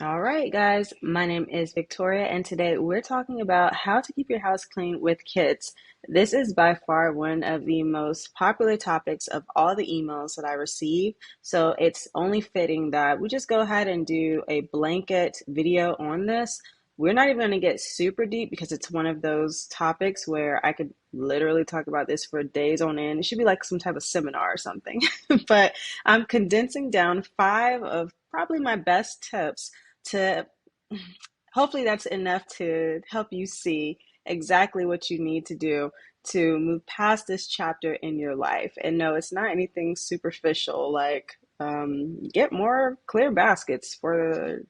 All right, guys, my name is Victoria, and today we're talking about how to keep your house clean with kids. This is by far one of the most popular topics of all the emails that I receive, so it's only fitting that we just go ahead and do a blanket video on this. We're not even going to get super deep because it's one of those topics where I could literally talk about this for days on end. It should be like some type of seminar or something. But I'm condensing down five of probably my best tips to hopefully that's enough to help you see exactly what you need to do to move past this chapter in your life. And no, it's not anything superficial like get more clear baskets for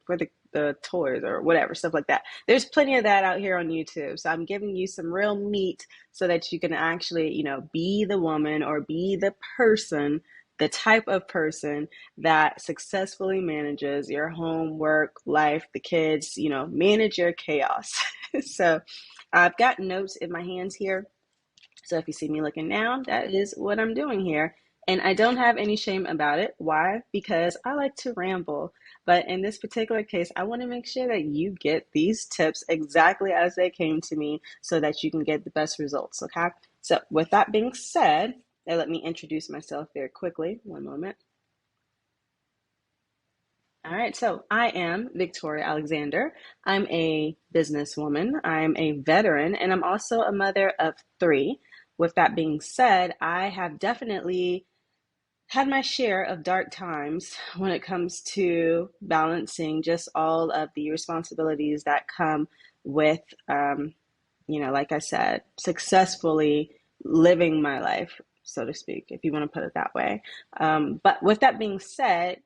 the toys or whatever, stuff like that. There's plenty of that out here on YouTube. So I'm giving you some real meat so that you can actually, be the woman or be the person, the type of person that successfully manages your home, work, life, the kids, manage your chaos. So I've got notes in my hands here. So if you see me looking down, that is what I'm doing here. And I don't have any shame about it. Why? Because I like to ramble. But in this particular case, I want to make sure that you get these tips exactly as they came to me so that you can get the best results. Okay. So with that being said, let me introduce myself very quickly. One moment. All right, so I am Victoria Alexander. I'm a businesswoman, I'm a veteran, and I'm also a mother of three. With that being said, I have definitely had my share of dark times when it comes to balancing just all of the responsibilities that come with, like I said, successfully living my life, so to speak, if you want to put it that way. But with that being said,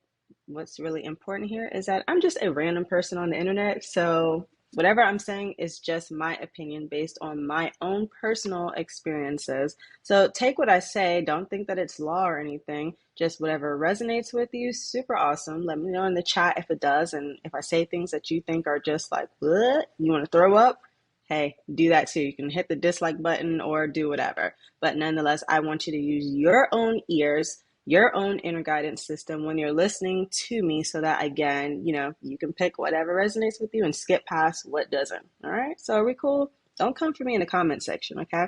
what's really important here is that I'm just a random person on the internet. So whatever I'm saying is just my opinion based on my own personal experiences. So take what I say. Don't think that it's law or anything. Just whatever resonates with you, super awesome. Let me know in the chat if it does. And if I say things that you think are just like, what? You want to throw up? Hey, do that too. You can hit the dislike button or do whatever. But nonetheless, I want you to use your own ears, your own inner guidance system when you're listening to me so that, again, you can pick whatever resonates with you and skip past what doesn't. All right. So are we cool? Don't come for me in the comment section. Okay.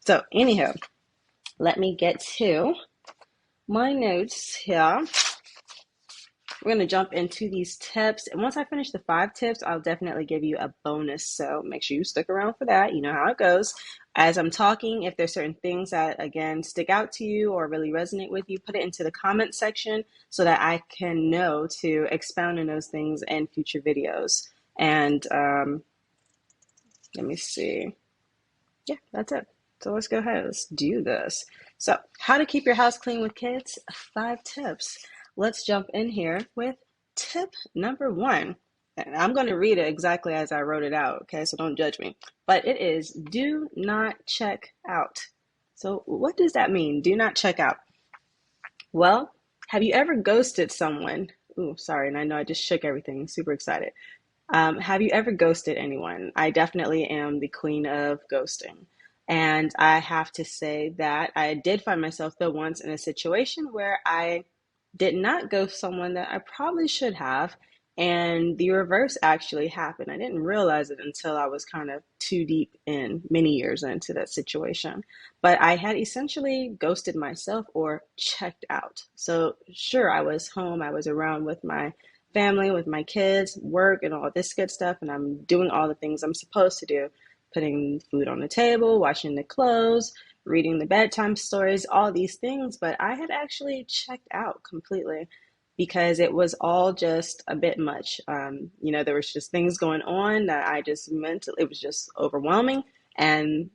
So anyhow, let me get to my notes here. We're going to jump into these tips. And once I finish the 5 tips, I'll definitely give you a bonus. So make sure you stick around for that. You know how it goes. As I'm talking, if there's certain things that, again, stick out to you or really resonate with you, put it into the comment section so that I can know to expound on those things in future videos. And let me see. Yeah, that's it. So let's go ahead. Let's do this. So, how to keep your house clean with kids? 5 tips. Let's jump in here with tip number 1. And I'm going to read it exactly as I wrote it out, okay? So don't judge me. But it is do not check out. So, what does that mean? Do not check out. Well, have you ever ghosted someone? Ooh, sorry, and I know I just shook everything. Super excited. Have you ever ghosted anyone? I definitely am the queen of ghosting. And I have to say that I did find myself, though, once in a situation where I did not ghost someone that I probably should have. And the reverse actually happened. I didn't realize it until I was kind of too deep in, many years into that situation. But I had essentially ghosted myself or checked out. So, sure, I was home, I was around with my family, with my kids, work, and all this good stuff. And I'm doing all the things I'm supposed to do, putting food on the table, washing the clothes, reading the bedtime stories, all these things. But I had actually checked out completely because it was all just a bit much. There was just things going on that I just mentally, it was just overwhelming. And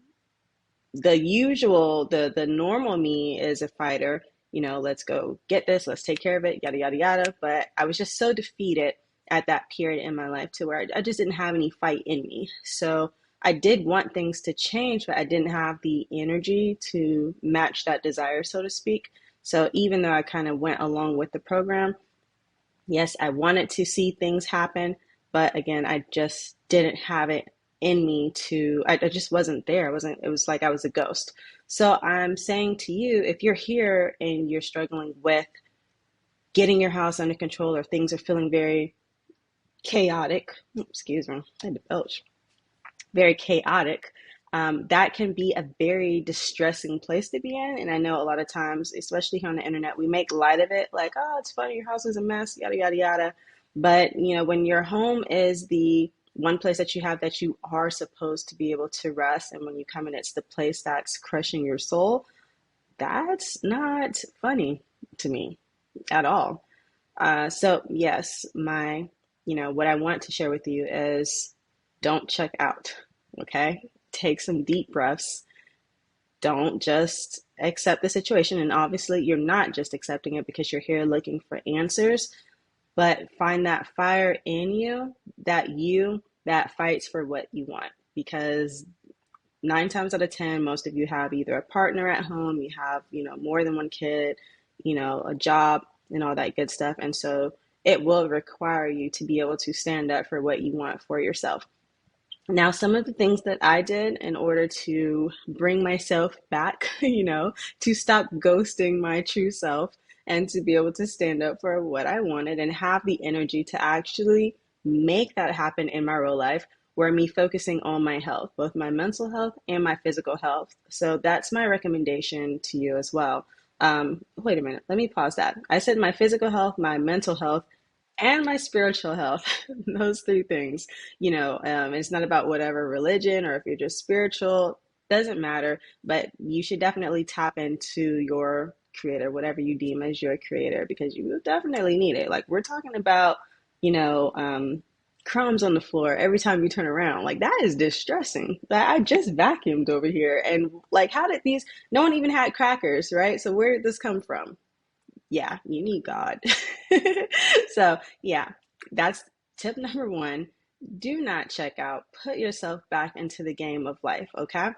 the normal me is a fighter. Let's go get this, let's take care of it, yada yada yada. But I was just so defeated at that period in my life to where I just didn't have any fight in me. So I did want things to change, but I didn't have the energy to match that desire, so to speak. So even though I kind of went along with the program, yes, I wanted to see things happen, but again, I just didn't have it in me I just wasn't there. It was like I was a ghost. So I'm saying to you, if you're here and you're struggling with getting your house under control or things are feeling very chaotic, excuse me, I had to belch, very chaotic, that can be a very distressing place to be in. And I know a lot of times, especially here on the internet, we make light of it, like, oh, it's funny, your house is a mess, yada, yada, yada. But, when your home is the one place that you have that you are supposed to be able to rest, and when you come in, it's the place that's crushing your soul, that's not funny to me at all. So yes, what I want to share with you is don't check out. Okay, take some deep breaths. Don't just accept the situation. And obviously, you're not just accepting it because you're here looking for answers, but find that fire in you that fights for what you want. Because 9 times out of 10, most of you have either a partner at home, you have, more than one kid, a job and all that good stuff. And so it will require you to be able to stand up for what you want for yourself. Now, some of the things that I did in order to bring myself back, to stop ghosting my true self and to be able to stand up for what I wanted and have the energy to actually make that happen in my real life, were me focusing on my health, both my mental health and my physical health. So that's my recommendation to you as well. Wait a minute, let me pause that. I said my physical health, my mental health, and my spiritual health. Those three things. It's not about whatever religion, or if you're just spiritual, doesn't matter, but you should definitely tap into your creator, whatever you deem as your creator, because you will definitely need it. Like, we're talking about, you know um crumbs on the floor every time you turn around. Like, that is distressing. Like, I just vacuumed over here, and like, how did these, no one even had crackers, right? So where did this come from? Yeah, you need God. So, yeah, that's tip number one. Do not check out. Put yourself back into the game of life, okay?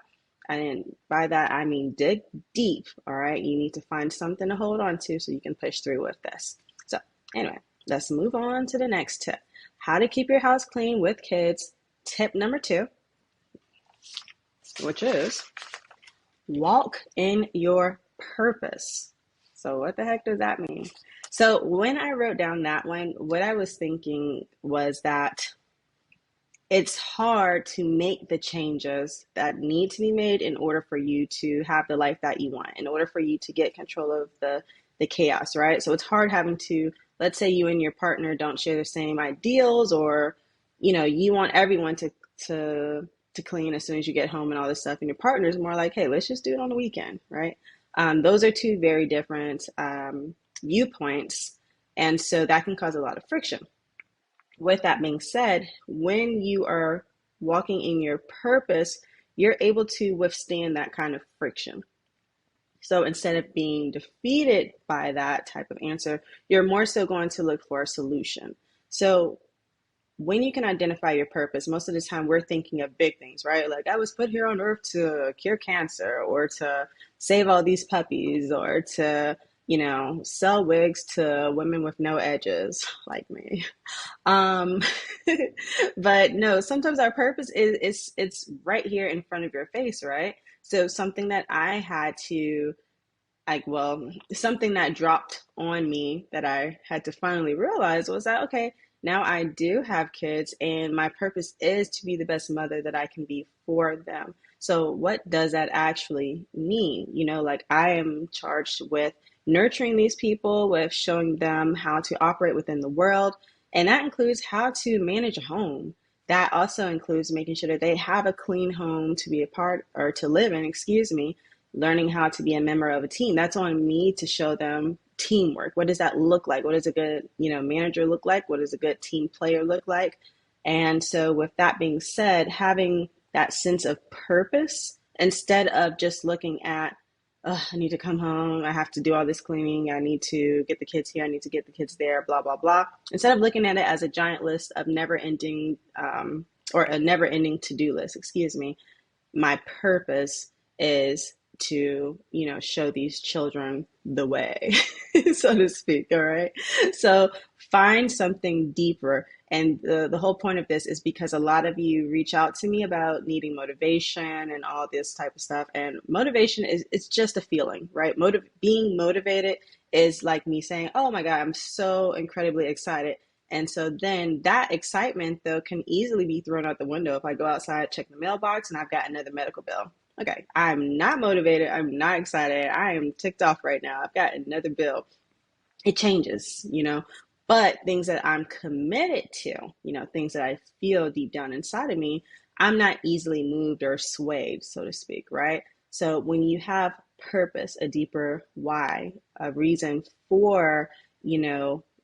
And by that, I mean dig deep, all right? You need to find something to hold on to so you can push through with this. So, anyway, let's move on to the next tip. How to keep your house clean with kids. Tip number two, which is walk in your purpose. So, what the heck does that mean? So, when I wrote down that one, what I was thinking was that it's hard to make the changes that need to be made in order for you to have the life that you want, in order for you to get control of the chaos, right? So, it's hard having to, let's say you and your partner don't share the same ideals, or you want everyone to clean as soon as you get home and all this stuff, and your partner's more like, hey, let's just do it on the weekend, right? Those are two very different viewpoints, and so that can cause a lot of friction. With that being said, when you are walking in your purpose, you're able to withstand that kind of friction. So instead of being defeated by that type of answer, you're more so going to look for a solution. So when you can identify your purpose, most of the time we're thinking of big things, right? Like, I was put here on earth to cure cancer, or to save all these puppies, or to, sell wigs to women with no edges like me. Um, but no, sometimes our purpose is it's right here in front of your face, right? So something that I had to, like, well, something that dropped on me that I had to finally realize was that, okay, now I do have kids, and my purpose is to be the best mother that I can be for them. So what does that actually mean? Like, I am charged with nurturing these people, with showing them how to operate within the world. And that includes how to manage a home. That also includes making sure that they have a clean home to be a part, or to live in, excuse me, learning how to be a member of a team. That's on me to show them teamwork. What does that look like? What does a good, manager look like? What does a good team player look like? And so with that being said, having that sense of purpose, instead of just looking at, oh, I need to come home, I have to do all this cleaning, I need to get the kids here, I need to get the kids there, blah, blah, blah. Instead of looking at it as a giant list of never ending, or a never ending to-do list, excuse me, my purpose is to, show these children the way, so to speak. All right. So find something deeper. And the whole point of this is because a lot of you reach out to me about needing motivation and all this type of stuff. And motivation is, it's just a feeling, right? Being motivated is like me saying, oh my God, I'm so incredibly excited. And so then that excitement, though, can easily be thrown out the window if I go outside, check the mailbox, and I've got another medical bill. Okay, I'm not motivated. I'm not excited. I am ticked off right now. I've got another bill. It changes, but things that I'm committed to, things that I feel deep down inside of me, I'm not easily moved or swayed, so to speak, right? So when you have purpose, a deeper why, a reason for,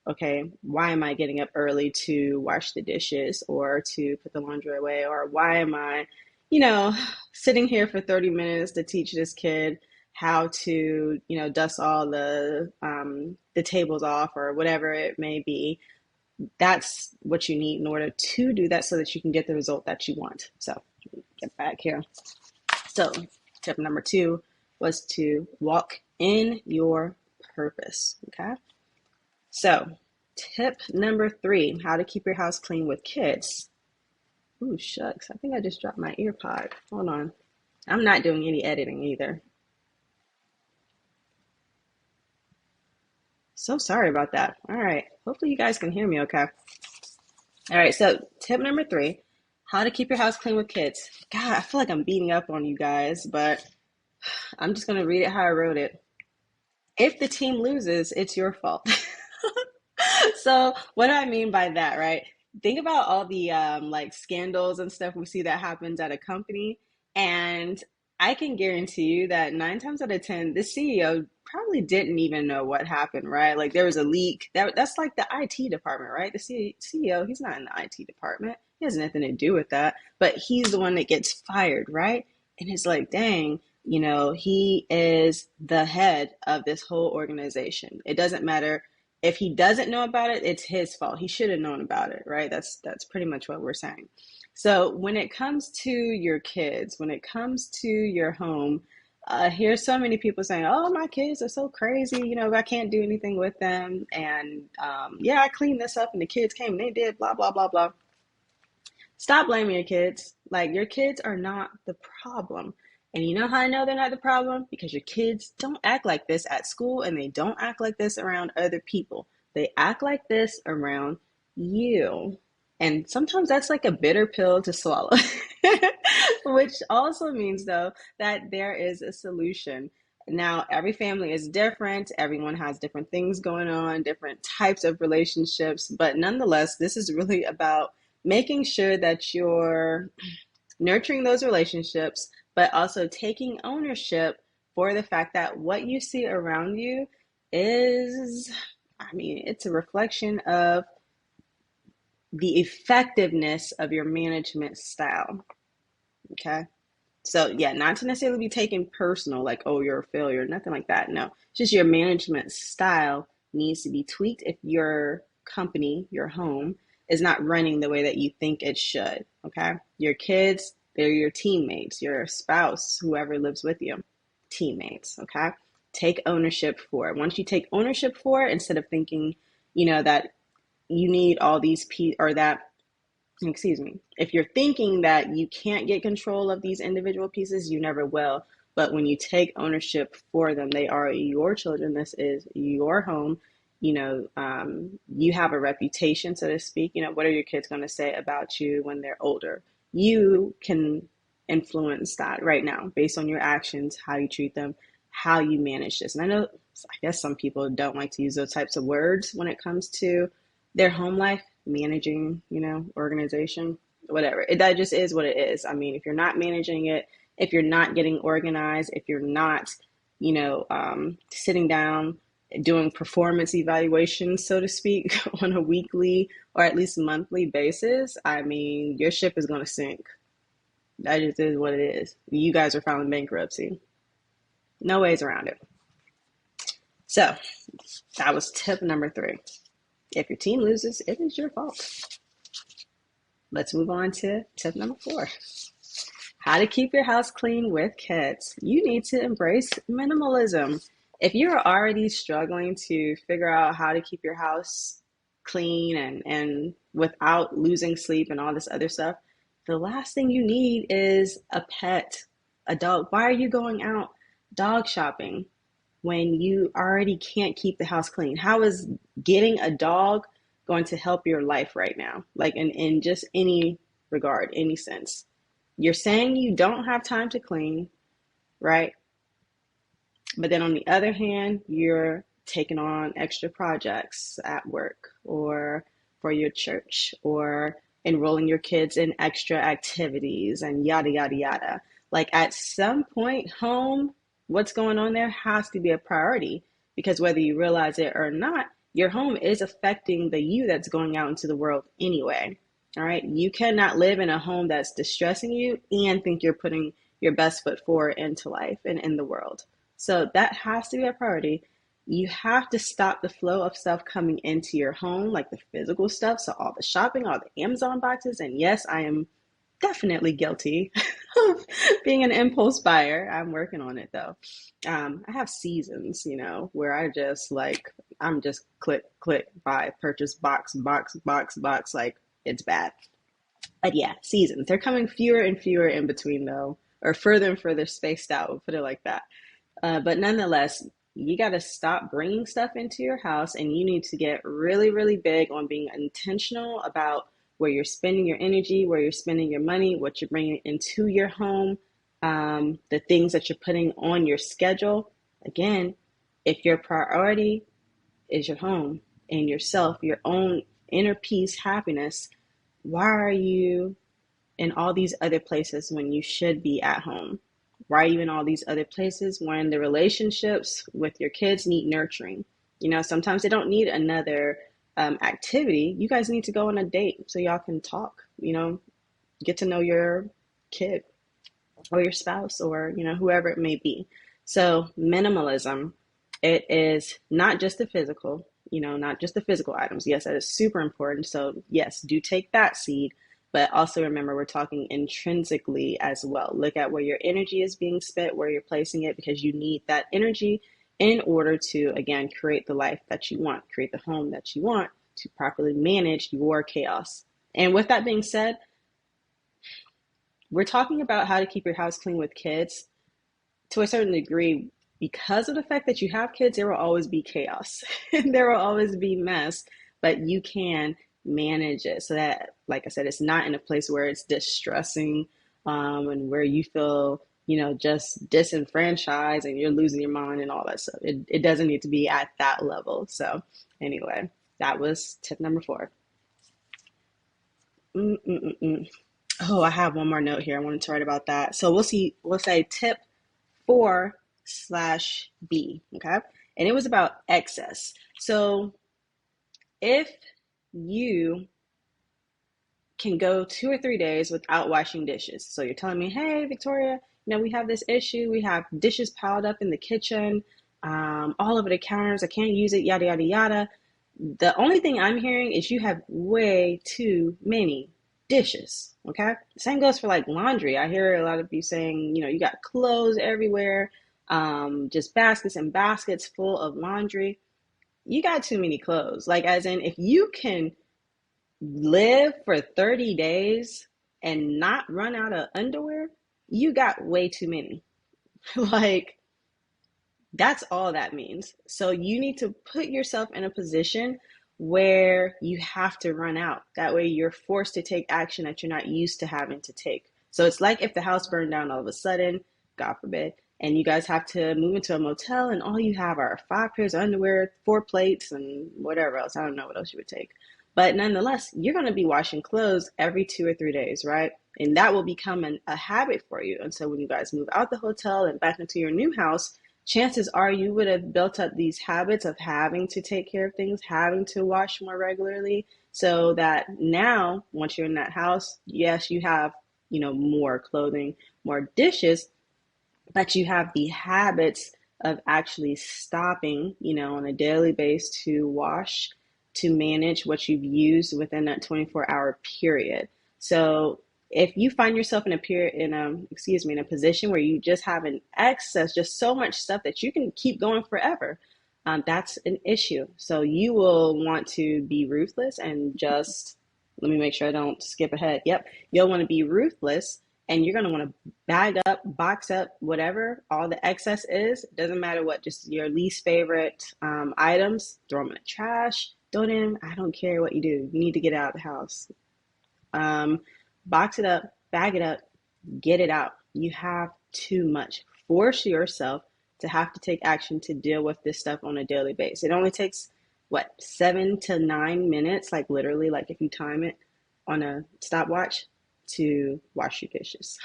okay, why am I getting up early to wash the dishes or to put the laundry away? Or why am I, you know, sitting here for 30 minutes to teach this kid how to, dust all the tables off or whatever it may be. That's what you need in order to do that so that you can get the result that you want. So get back here. So tip number 2 was to walk in your purpose. Okay. So tip number 3, how to keep your house clean with kids. Ooh, shucks. I think I just dropped my ear pod. Hold on. I'm not doing any editing either. So sorry about that. All right. Hopefully you guys can hear me okay. All right. So tip number 3, how to keep your house clean with kids. God, I feel like I'm beating up on you guys, but I'm just going to read it how I wrote it. If the team loses, it's your fault. So what do I mean by that, right? Think about all the like scandals and stuff we see that happens at a company, and I can guarantee you that 9 times out of 10, the CEO probably didn't even know what happened, right? Like there was a leak. That's like the IT department, right? The CEO, he's not in the IT department. He has nothing to do with that, but he's the one that gets fired, right? And it's like, dang, he is the head of this whole organization. It doesn't matter if he doesn't know about it, it's his fault. He should have known about it, right? That's pretty much what we're saying. So when it comes to your kids, when it comes to your home, here's so many people saying, "Oh, my kids are so crazy. I can't do anything with them." And yeah, I cleaned this up, and the kids came and they did blah blah blah blah. Stop blaming your kids. Like, your kids are not the problem. And you know how I know they're not the problem? Because your kids don't act like this at school and they don't act like this around other people. They act like this around you. And sometimes that's like a bitter pill to swallow, which also means, though, that there is a solution. Now, every family is different. Everyone has different things going on, different types of relationships. But nonetheless, this is really about making sure that you're nurturing those relationships, but also taking ownership for the fact that what you see around you is, it's a reflection of the effectiveness of your management style. Okay. So yeah, not to necessarily be taken personal, like, oh, you're a failure, nothing like that. No, it's just your management style needs to be tweaked if your company, your home, is not running the way that you think it should. Okay. Your kids, they're your teammates, your spouse, whoever lives with you, teammates. Okay. Take ownership for it. Once you take ownership for it, instead of thinking, that you need all these or that, excuse me, if you're thinking that you can't get control of these individual pieces, you never will. But when you take ownership for them, they are your children. This is your home. You have a reputation, so to speak. What are your kids going to say about you when they're older? You can influence that right now based on your actions, how you treat them, how you manage this. And I guess some people don't like to use those types of words when it comes to their home life, managing, organization, whatever. That just is what it is. If you're not managing it, if you're not getting organized, if you're not, sitting down, doing performance evaluations, so to speak, on a weekly or at least monthly basis, your ship is going to sink. That just is what it is. You guys are filing bankruptcy. No ways around it. So that was tip number 3. If your team loses, it is your fault. Let's move on to tip number 4. How to keep your house clean with kids. You need to embrace minimalism. If you're already struggling to figure out how to keep your house clean and without losing sleep and all this other stuff, the last thing you need is a pet, a dog. Why are you going out dog shopping when you already can't keep the house clean? How is getting a dog going to help your life right now? Like in just any regard, any sense. You're saying you don't have time to clean, right? But then on the other hand, you're taking on extra projects at work or for your church or enrolling your kids in extra activities and yada, yada, yada. Like at some point, home, what's going on there has to be a priority because whether you realize it or not, your home is affecting the you that's going out into the world anyway. All right. You cannot live in a home that's distressing you and think you're putting your best foot forward into life and in the world. So that has to be a priority. You have to stop the flow of stuff coming into your home, like the physical stuff. So all the shopping, all the Amazon boxes. And yes, I am definitely guilty of being an impulse buyer. I'm working on it though. I have seasons, where I'm just click, click, buy, purchase, box, box, box, box. Like it's bad. But yeah, seasons. They're coming fewer and fewer in between though, or further and further spaced out. We'll put it like that. But nonetheless, you got to stop bringing stuff into your house and you need to get really, really big on being intentional about where you're spending your energy, where you're spending your money, what you're bringing into your home, the things that you're putting on your schedule. Again, if your priority is your home and yourself, your own inner peace, happiness, why are you in all these other places when you should be at home? Why are you in all these other places when the relationships with your kids need nurturing? Sometimes they don't need another activity. You guys need to go on a date so y'all can talk, get to know your kid or your spouse or, whoever it may be. So minimalism, it is not just the physical, not just the physical items. Yes, that is super important. So yes, do take that seed. But also remember, we're talking intrinsically as well. Look at where your energy is being spent, where you're placing it, because you need that energy in order to, again, create the life that you want, create the home that you want to properly manage your chaos. And with that being said, we're talking about how to keep your house clean with kids to a certain degree. Because of the fact that you have kids, there will always be chaos. There will always be mess, but you can manage it so that, like I said, it's not in a place where it's distressing and where you feel, just disenfranchised and you're losing your mind and all that stuff. It doesn't need to be at that level. So anyway, that was tip number 4. Oh, I have one more note here. I wanted to write about that. So we'll say tip 4/B, okay? And it was about excess. So if you can go 2 or 3 days without washing dishes. So you're telling me, hey, Victoria, we have this issue. We have dishes piled up in the kitchen, all over the counters. I can't use it, yada, yada, yada. The only thing I'm hearing is you have way too many dishes, okay? Same goes for like laundry. I hear a lot of you saying, you got clothes everywhere, just baskets and baskets full of laundry. You got too many clothes. Like as in, if you can live for 30 days and not run out of underwear, you got way too many. Like, that's all that means. So you need to put yourself in a position where you have to run out. That way you're forced to take action that you're not used to having to take. So it's like if the house burned down all of a sudden, God forbid, and you guys have to move into a motel and all you have are 5 pairs of underwear, 4 plates, and whatever else. I don't know what else you would take. But nonetheless, you're going to be washing clothes every 2 or 3 days, right? And that will become a habit for you. And so when you guys move out the hotel and back into your new house, chances are you would have built up these habits of having to take care of things, having to wash more regularly, so that now, once you're in that house, yes, you have, more clothing, more dishes, but you have the habits of actually stopping, on a daily basis to wash, to manage what you've used within that 24-hour period. So if you find yourself in a position where you just have an excess, just so much stuff that you can keep going forever, that's an issue. So you will want to be ruthless and just, let me make sure I don't skip ahead. Yep. You'll want to be ruthless and you're going to want to bag up, box up, whatever all the excess is. Doesn't matter what, just your least favorite items, throw them in the trash, Throw it in. I don't care what you do. You need to get out of the house. Um, Box it up, bag it up, get it out. You have too much. Force yourself to have to take action to deal with this stuff on a daily basis. It only takes what, 7 to 9 minutes, like literally, like if you time it on a stopwatch to wash your dishes.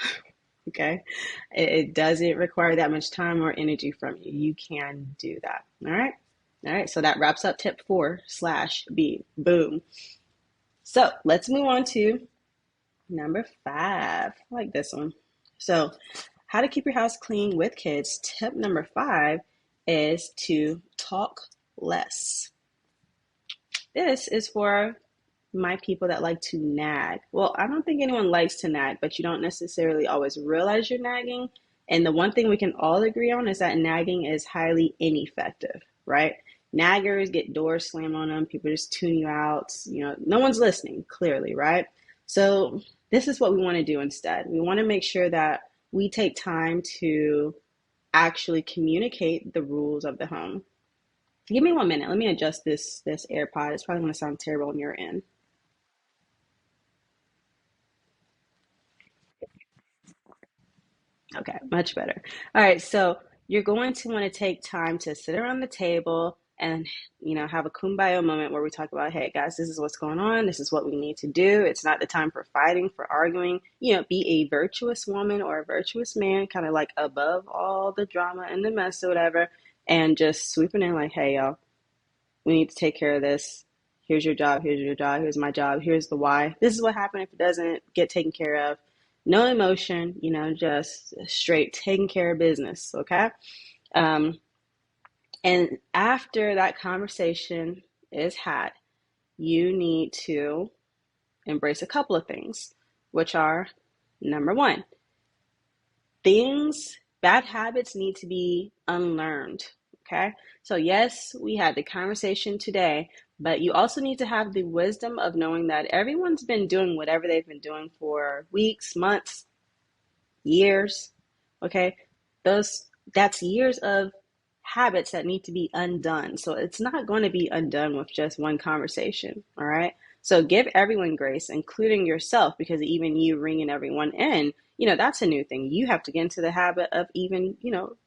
Okay, it doesn't require that much time or energy from you. You can do that. All right. So that wraps up tip 4/B. Boom. So let's move on to number 5. I like this one. So, how to keep your house clean with kids. Tip number 5 is to talk less. This is for my people that like to nag. Well, I don't think anyone likes to nag, but you don't necessarily always realize you're nagging. And the one thing we can all agree on is that nagging is highly ineffective, right? Naggers get doors slammed on them, people just tune you out, no one's listening, clearly, right? So, this is what we want to do instead. We want to make sure that we take time to actually communicate the rules of the home. Give me 1 minute. Let me adjust this AirPod. It's probably going to sound terrible on your end. Okay, much better. All right, so you're going to want to take time to sit around the table and have a kumbaya moment where we talk about, hey guys, this is what's going on. This is what we need to do. It's not the time for fighting, for arguing. Be a virtuous woman or a virtuous man, kind of like above all the drama and the mess or whatever, and just sweeping in like, hey y'all, we need to take care of this. Here's your job. Here's your job. Here's my job. Here's the why. This is what happened if it doesn't get taken care of. No emotion, just straight taking care of business. Okay. Um, and after that conversation is had, you need to embrace a couple of things, which are number one, bad habits need to be unlearned. Okay. So, yes, we had the conversation today, but you also need to have the wisdom of knowing that everyone's been doing whatever they've been doing for weeks, months, years. Okay. That's years of habits that need to be undone. So it's not going to be undone with just one conversation. All right. So give everyone grace, including yourself, because even you ringing everyone in, that's a new thing. You have to get into the habit of even,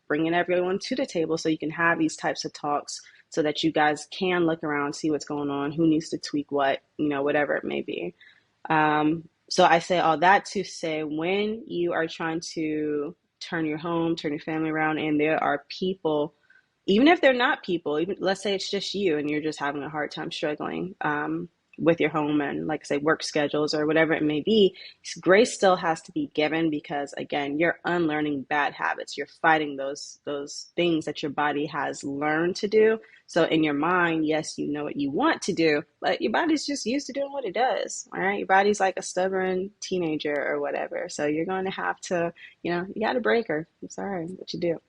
bringing everyone to the table so you can have these types of talks so that you guys can look around, see what's going on, who needs to tweak what, whatever it may be. So I say all that to say when you are trying to turn your home, turn your family around, and there are people, even if they're not people, even let's say it's just you and you're just having a hard time struggling with your home and, like I say, work schedules or whatever it may be, grace still has to be given because, again, you're unlearning bad habits. You're fighting those things that your body has learned to do. So in your mind, yes, you know what you want to do, but your body's just used to doing what it does. All right. Your body's like a stubborn teenager or whatever. So you're going to have to, you got to break her. I'm sorry, what you do.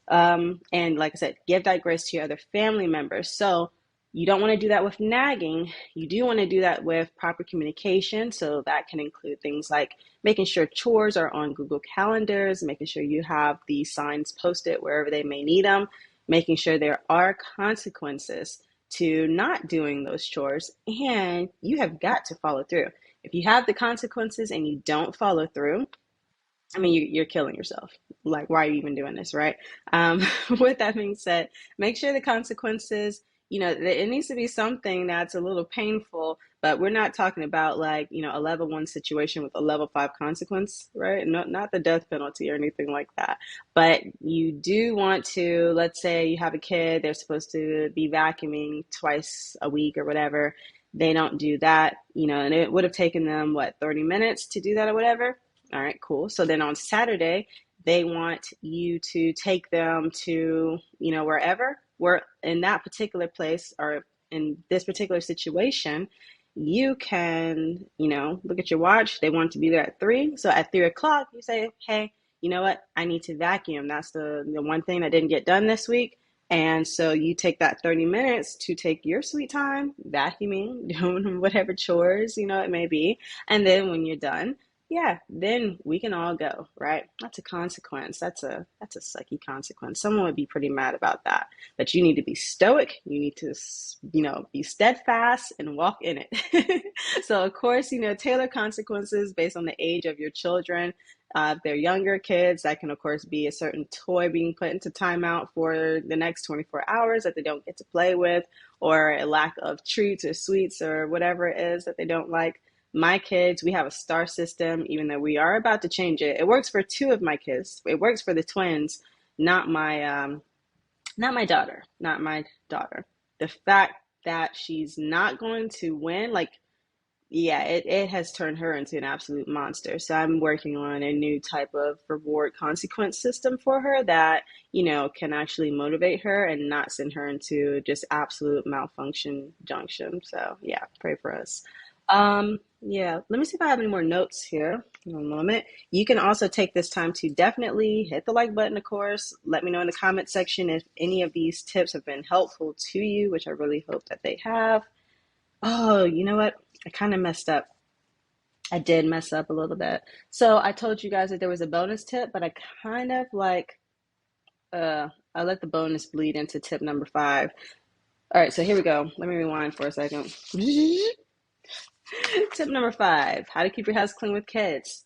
And like I said, give that grace to your other family members. So you don't want to do that with nagging. You do want to do that with proper communication. So that can include things like making sure chores are on Google Calendars, making sure you have the signs posted wherever they may need them, making sure there are consequences to not doing those chores, and you have got to follow through. If you have the consequences and you don't follow through, I mean, you're killing yourself. Like, why are you even doing this, right? With that being said, make sure the consequences, it needs to be something that's a little painful, but we're not talking about like, a level 1 situation with a level 5 consequence, right? Not the death penalty or anything like that. But you do want to, let's say you have a kid, they're supposed to be vacuuming twice a week or whatever. They don't do that, and it would have taken them, 30 minutes to do that or whatever. All right, cool. So then on Saturday, they want you to take them to, wherever, where in that particular place or in this particular situation, you can, look at your watch. They want to be there at 3. So at 3 o'clock, you say, hey, you know what? I need to vacuum. That's the one thing that didn't get done this week. And so you take that 30 minutes to take your sweet time vacuuming, doing whatever chores, it may be. And then when you're done, yeah, then we can all go, right? That's a consequence. That's a sucky consequence. Someone would be pretty mad about that. But you need to be stoic. You need to, be steadfast and walk in it. So of course, tailor consequences based on the age of your children. If they're younger kids, that can of course be a certain toy being put into timeout for the next 24 hours that they don't get to play with, or a lack of treats or sweets or whatever it is that they don't like. My kids, we have a star system, even though we are about to change it. It works for two of my kids. It works for the twins, not my daughter, not my daughter. The fact that she's not going to win, like, yeah, it has turned her into an absolute monster. So I'm working on a new type of reward consequence system for her that, can actually motivate her and not send her into just absolute malfunction junction. So yeah, pray for us. Yeah, let me see if I have any more notes here. In a moment. You can also take this time to definitely hit the like button, of course. Let me know in the comment section if any of these tips have been helpful to you, which I really hope that they have. Oh, you know what? I kind of messed up. I did mess up a little bit. So I told you guys that there was a bonus tip, but I kind of I let the bonus bleed into tip number 5. All right, so here we go. Let me rewind for a second. Tip number 5, how to keep your house clean with kids.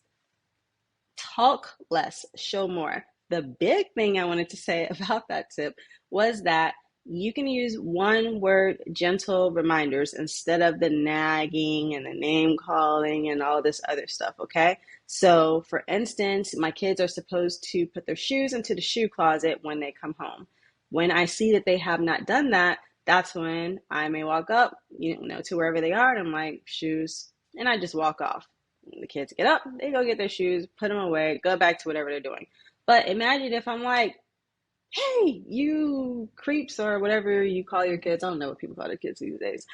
Talk less, show more. The big thing I wanted to say about that tip was that you can use one word gentle reminders instead of the nagging and the name calling and all this other stuff, okay? So, for instance, my kids are supposed to put their shoes into the shoe closet when they come home. When I see that they have not done that, that's when I may walk up, to wherever they are, and I'm like, shoes, and I just walk off. The kids get up, they go get their shoes, put them away, go back to whatever they're doing. But imagine if I'm like, hey, you creeps, or whatever you call your kids. I don't know what people call their kids these days.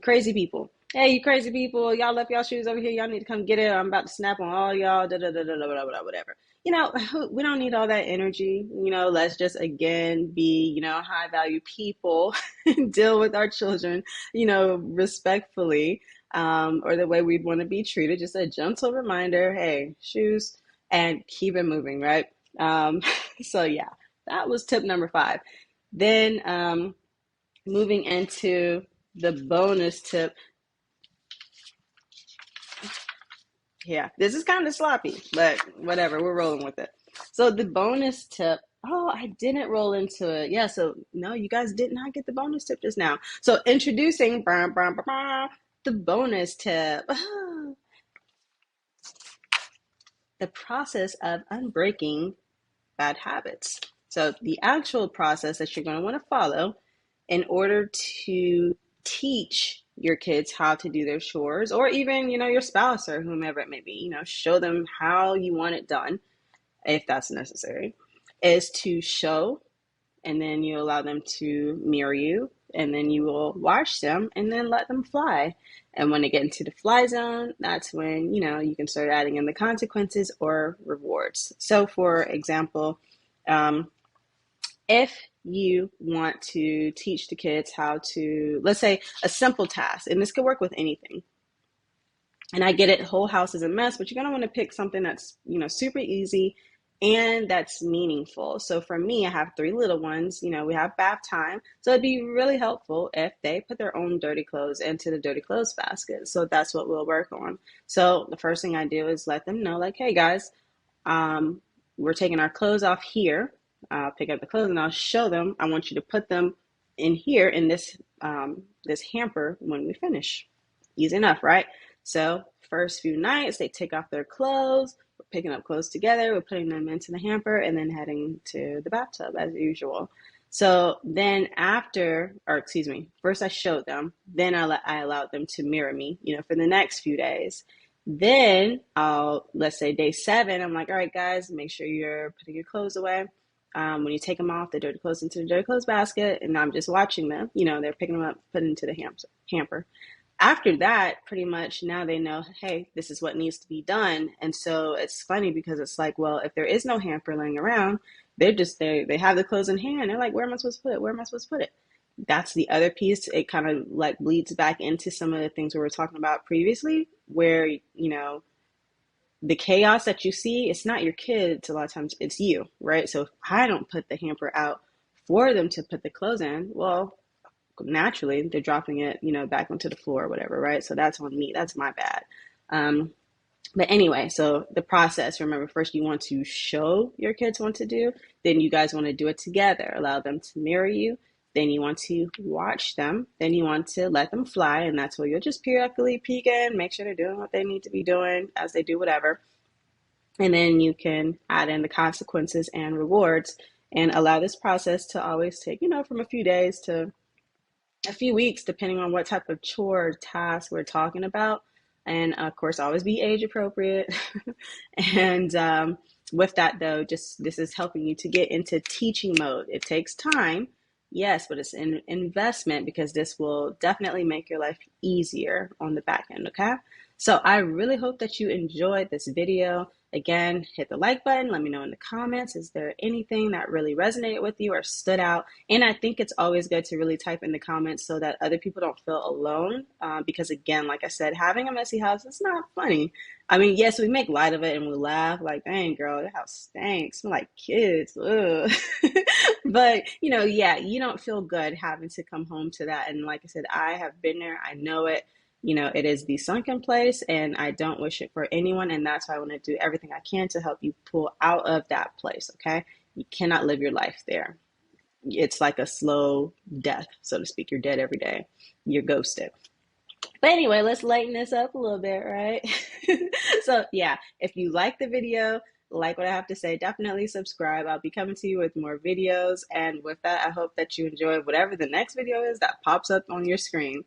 Crazy people. Hey, you crazy people, y'all left y'all shoes over here. Y'all need to come get it. I'm about to snap on all y'all, whatever. We don't need all that energy. Let's just, again, be, high value people and deal with our children, respectfully, or the way we'd want to be treated. Just a gentle reminder, hey, shoes, and keep it moving, right? So yeah, that was tip number 5. Then, moving into the bonus tip. Yeah, this is kind of sloppy, but whatever, we're rolling with it. So the bonus tip, oh, I didn't roll into it. Yeah, so no, you guys did not get the bonus tip just now. So introducing the bonus tip. The process of unbreaking bad habits. So the actual process that you're going to want to follow in order to teach your kids how to do their chores, or even, your spouse or whomever it may be, show them how you want it done, if that's necessary, is to show, and then you allow them to mirror you, and then you will watch them and then let them fly. And when they get into the fly zone, that's when, you can start adding in the consequences or rewards. So for example, if you want to teach the kids how to, let's say, a simple task, and this could work with anything. And I get it, whole house is a mess, but you're going to want to pick something that's, super easy and that's meaningful. So for me, I have 3 little ones, we have bath time. So it'd be really helpful if they put their own dirty clothes into the dirty clothes basket. So that's what we'll work on. So the first thing I do is let them know, like, hey guys, we're taking our clothes off here. I'll pick up the clothes and I'll show them. I want you to put them in here in this this hamper when we finish. Easy enough, right? So first few nights, they take off their clothes. We're picking up clothes together. We're putting them into the hamper and then heading to the bathtub as usual. So then first I showed them. Then I allowed them to mirror me, for the next few days. Then let's say day 7, I'm like, all right, guys, make sure you're putting your clothes away. When you take them off, the dirty clothes into the dirty clothes basket, and I'm just watching them. They're picking them up, putting into the hamper. After that, pretty much now they know, hey, this is what needs to be done. And so it's funny because it's like, well, if there is no hamper laying around, they're just there. They have the clothes in hand. They're like, where am I supposed to put it? Where am I supposed to put it? That's the other piece. It kind of like bleeds back into some of the things we were talking about previously, where, the chaos that you see, it's not your kids a lot of times, it's you, right? So if I don't put the hamper out for them to put the clothes in, well, naturally they're dropping it, back onto the floor or whatever, right? So that's on me. That's my bad. Um, but anyway, so the process, remember, first you want to show your kids what to do, then you guys want to do it together, allow them to mirror you, then you want to watch them, then you want to let them fly, and that's where you'll just periodically peek in, make sure they're doing what they need to be doing as they do whatever. And then you can add in the consequences and rewards and allow this process to always take, from a few days to a few weeks, depending on what type of chore or task we're talking about. And of course, always be age appropriate. And with that, though, just this is helping you to get into teaching mode. It takes time, yes, but it's an investment because this will definitely make your life easier on the back end. Okay. So I really hope that you enjoyed this video. Again, hit the like button. Let me know in the comments. Is there anything that really resonated with you or stood out? And I think it's always good to really type in the comments so that other people don't feel alone. Because again, like I said, having a messy house is not funny. I mean, yes, we make light of it and we laugh like, dang, girl, your house stinks. Smell like kids. Ugh. But, yeah, you don't feel good having to come home to that. And like I said, I have been there. I know it. It is the sunken place, and I don't wish it for anyone. And that's why I want to do everything I can to help you pull out of that place. Okay. You cannot live your life there. It's like a slow death, so to speak. You're dead every day. You're ghosted. But anyway, let's lighten this up a little bit, right? So yeah, if you like the video, like what I have to say, definitely subscribe. I'll be coming to you with more videos. And with that, I hope that you enjoy whatever the next video is that pops up on your screen.